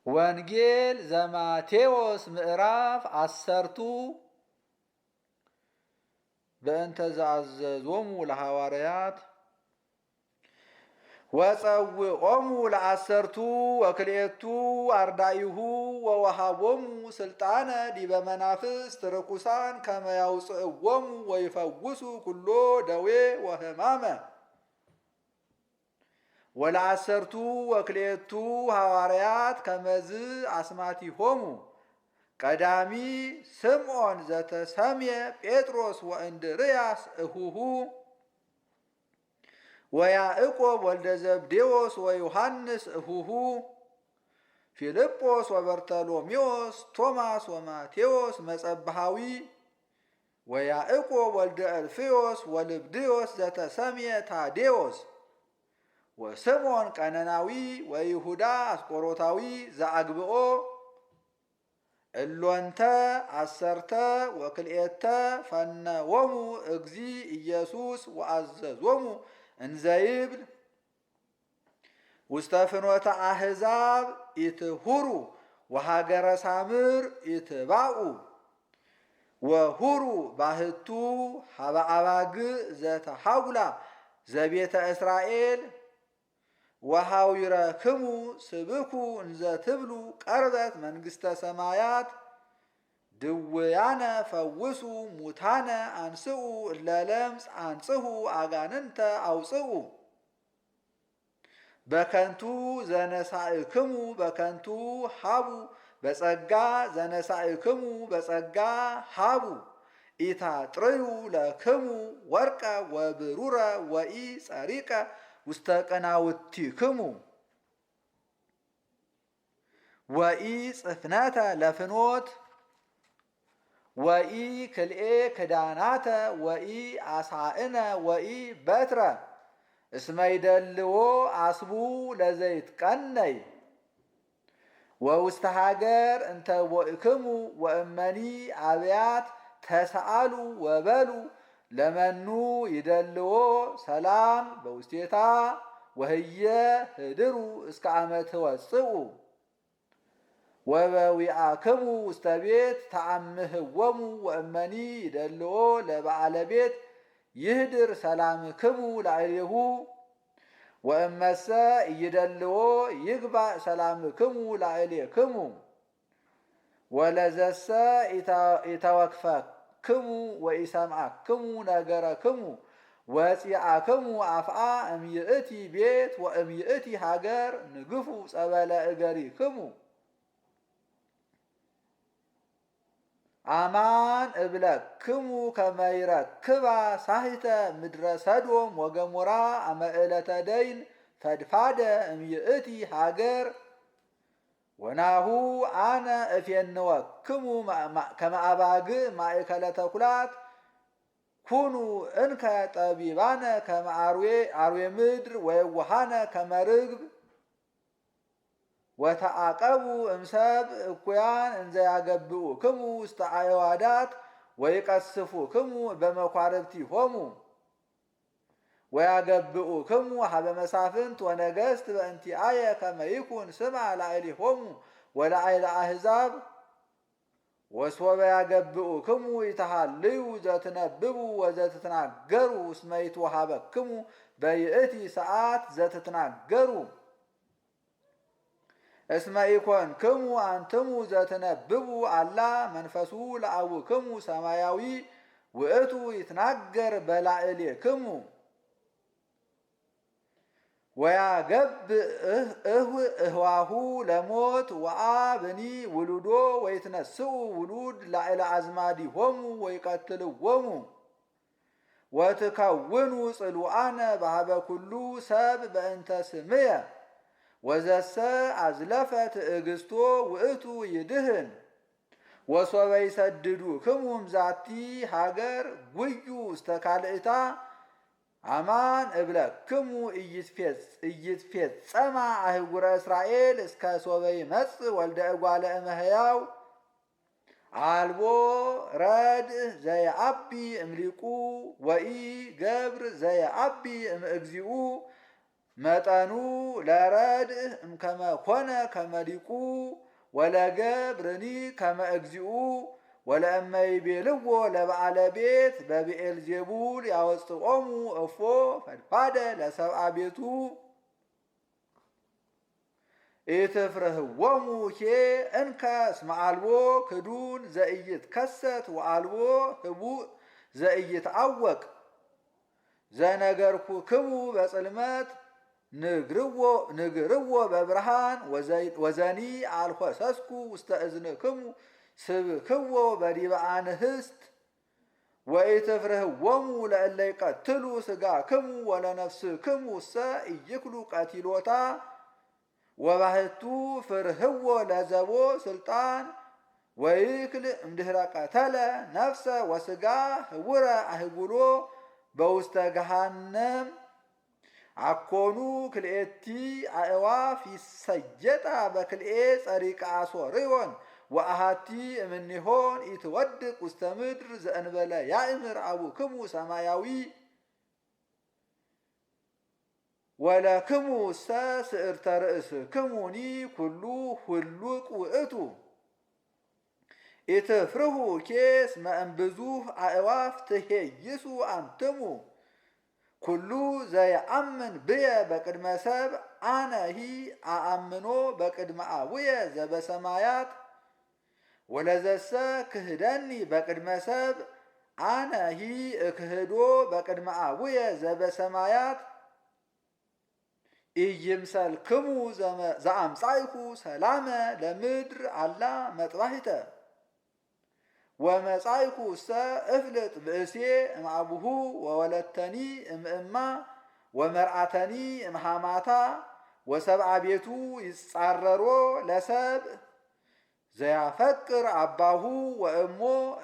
ወንጌል ዘማቴዎስ ምዕራፍ 10 በእንተ ዘአዘዞሙ ለሐዋርያት ወጸውዖሙ ለአሰርቱ ወክልኤቱ አርዳኢሁ ወወሃቦሙ ስልጣነ ዲበ መናፍስት ርኩሳን ከመ ያውፅእዎሙ ወይፈውሱ ኩሎ ደዌ ወሕማመ ወለአሰርቱ ወክልኤቱ ሐዋርያት ከመዝ አስማቲሆሙ ቀዳሚ ስምዖን ዘተሰምየ ጴጥሮስ ወእንድርያስ እሁሁ ወያዕቆብ ወልደ ዘብዴዎስ ወዮሐንስ እሁሁ ፊልጶስ ወበርተሎሜዎስ ቶማስ ወማቴዎስ መጸብሃዊ ወያዕቆብ ወልደ እልፍዮስ ወልብድዮስ ዘተሰምየ ታዴዎስ ወስምዖን ቀነናዊ ወይሁዳ አስቆሮታዊ ዘአግብኦ እሎንተ አሰርተ ወክልኤተ ፈነዎሙ እግዚ ኢየሱስ ወአዘዞሙ እንዘይብል ውስተ ፍኖተ አሕዛብ ኢትሁሩ ወሃገረ ሳምር ኢትባኡ ወሁሩ ባህቱ ሀበ አባግዕ ዘተሐውላ ዘቤተ እስራኤል ወሐዊረክሙ ስብኩ እንዘ ትብሉ ቀርበት መንግሥተ ሰማያት ድውያነ ፈውሱ ሙታነ አንስኡ እለ ለምጽ አንጽሑ አጋንንተ አውፅኡ በከንቱ ዘነሳእክሙ በከንቱ ሃቡ በጸጋ ዘነሳእክሙ በጸጋ ሃቡ ኢታጥርዩ ለክሙ ወርቀ ወብሩረ ወኢ ጸሪቀ ውስተ ቅናውቲክሙ ወኢ ጽፍነተ ለፍኖት ወኢ ክልኤ ክዳናተ ወኢ አሳእነ ወኢ በትረ እስመ ይደልዎ አስቡ ለዘይትቀነይ ወውስተ ሃገር እንተ ቦእክሙ ወእመኒ አብያት ተሰአሉ ወበሉ ለመኑ ይደልዎ ሰላም በውስቴታ ወህየ ህድሩ እስከ ዓመት ወፅኡ ወበዊአክሙ ውስተ ቤት ተአምህዎሙ ወእመኒ ይደልዎ ለበዓለ ቤት ይህድር ሰላምክሙ ላዕሌሁ ወእመሰ ይደልዎ ይግባእ ሰላምክሙ ላዕሌክሙ ወለዘሰ ኢተወክፈክሙ ወኢሰምዐክሙ ነገረክሙ ወፂአክሙ አፍአ እምይእቲ ቤት ወእምይእቲ ሃገር ንግፉ ጸበለ እገሪክሙ አማን እብለክሙ ከመ ይረክባ ሳሂተ ምድረ ሰዶም ወገሞራ አመ ዕለተ ደይን ፈድፋደ እምይእቲ ሃገር ወናሁ አነ እፌንወክሙ ከመ አባግዕ ማእከለ ተኩላት ኩኑ እንከ ጠቢባነ ከመ አርዌ ምድር ወየዋሃነ ከመ ርግብ ወተአቀቡ እምሰብ እኩያን እንዘ ያገብኡክሙ ውስተ አዕዋዳት ወይቀስፉክሙ በመኳርብቲሆሙ ወያገብኡክሙ ሀበ መሳፍንት ወነገሥት በእንቲአየ ከመ ይኩን ስምዐ ላዕሌሆሙ ወላዕለ አሕዛብ ወሶበ ያገብኡክሙ ይተሃልዩ ዘትነብቡ ወዘትትናገሩ እስመ ይትወሃበክሙ በይእቲ ሰዓት ዘትትናገሩ እስመ ኢኮንክሙ አንትሙ ዘትነብቡ አላ መንፈሱ ለአቡክሙ ሰማያዊ ውእቱ ይትናገር በላዕሌክሙ ወያገብእ እህዋሁ ለሞት ወአብኒ ውሉዶ ወይትነስኡ ውሉድ ላዕለ አዝማዲሆሙ ወይቀትልዎሙ ወትከውኑ ጽሉአነ በሃበ ኩሉ ሰብ በእንተ ስምየ ወዘሰ አዝለፈ ትዕግስቶ ውእቱ ይድህን ወሶበ ይሰድዱክሙ እምዛቲ ሃገር ጉዩ ውስተ ካልእታ አማን እብለክሙ ኢይትፌጸማ አህጉረ እስራኤል እስከ ሶበ ይመጽእ ወልደ እጓለ እመሕያው አልቦ ረድእ ዘየአቢ እምሊቁ ወኢ ገብር ዘየአቢ እምእግዚኡ መጠኑ ለረድእ እምከመ ኮነ ከመ ሊቁ ወለገብርኒ ከመ እግዚኡ ወለእመ ይቤልዎ ለበዓለ ቤት በብዔልዜቡል ያወፅኦሙ እፎ ፈድፋደ ለሰብአ ቤቱ ኢትፍርህዎሙ ኬ እንከ እስመ አልቦ ክዱን ዘኢይትከሰት ወአልቦ ህቡእ ዘኢይትዐወቅ ዘነገርኩክሙ በጽልመት ንግርዎ በብርሃን ወዘኒ አልኮሰስኩ ውስተ እዝንክሙ ስብክዎ በዲበ አንህስት ወኢትፍርህዎሙ ለእለ ይቀትሉ ሥጋክሙ ወለነፍስክሙ እሰ ኢይክሉ ቀቲሎታ ወባሕቱ ፍርህዎ ለዘቦ ስልጣን ወይክል እምድኅረ ቀተለ ነፍሰ ወሥጋ ህቡረ አህጉሎ በውስተ ገሃነም አኮኑ ክልኤቲ አእዋፍ ይሰየጣ በክልኤ ጸሪቀ አሶርዮን ወአሃቲ እምኔሆን ኢትወድቅ ውስተ ምድር ዘእንበለ ያእምር አቡክሙ ሰማያዊ ወለክሙ እሰ ስዕርተ ርእስክሙኒ ኩሉ ሁሉቅ ውእቱ ኢትፍርሁ ኬስ መእምብዙህ አእዋፍ ትሄይሱ አንትሙ ኩሉ ዘየአምን ብየ በቅድመ ሰብ አነሂ አአምኖ በቅድመ አቡየ ዘበሰማያት ወለዘሰ ክህደኒ በቅድመ ሰብ አነሂ እክህዶ በቅድመ አቡየ ዘበሰማያት ኢይምሰልክሙ ዘአምጻእኩ ሰላመ ለምድር አላ መጥባሕተ ወመጻእኩ እሰ እፍልጥ ብእሴ እምአቡሁ ወወለተኒ እምእማ ወመርአተኒ እምሃማታ ወሰብአ ቤቱ ይጻረሮ ለሰብእ ዘያፈቅር አባሁ ወእሞ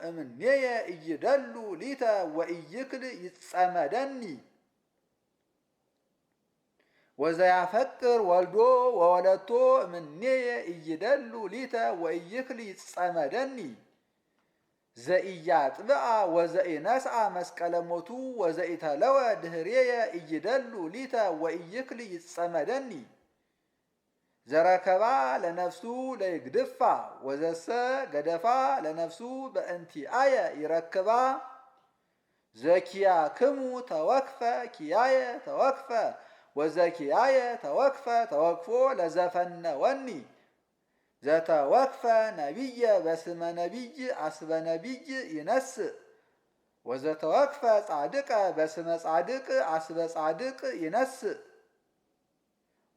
እምኔየ ኢይደሉ ሊተ ወኢይክል ይጸመደኒ ወዘያፈቅር ወልዶ ወወለቶ እምኔየ ኢይደሉ ሊተ ወኢይክል ይጸመደኒ ዘኢያጥብአ ወዘኢነስአ መስቀለ ሞቱ ወዘኢተለወ ድኅሬየ ኢይደሉ ሊተ ወኢይክል ይጸመደኒ ዘረከባ ለነፍሱ ለይግድፋ ወዘሰ ገደፋ ለነፍሱ በእንቲአየ ይረክባ ዘኪያክሙ ተወክፈ ኪያየ ተወክፈ ወዘኪያየ ተወክፈ ተወክፎ ለዘፈነወኒ ዘተወክፈ ነቢየ በስመ ነቢይ አስበ ነቢይ ይነስእ ወዘተወክፈ ጻድቀ በስመ ጻድቅ አስበ ጻድቅ ይነስእ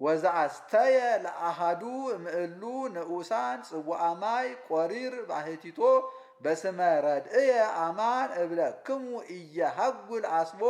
ወዘአስተየ ለአሃዱ እምእሉ ንዑሳን ጽዋአ ማይ ቆሪር ባሕቲቶ በስመ ረድእየ አማን እብለክሙ ኢየሐጉል አስቦ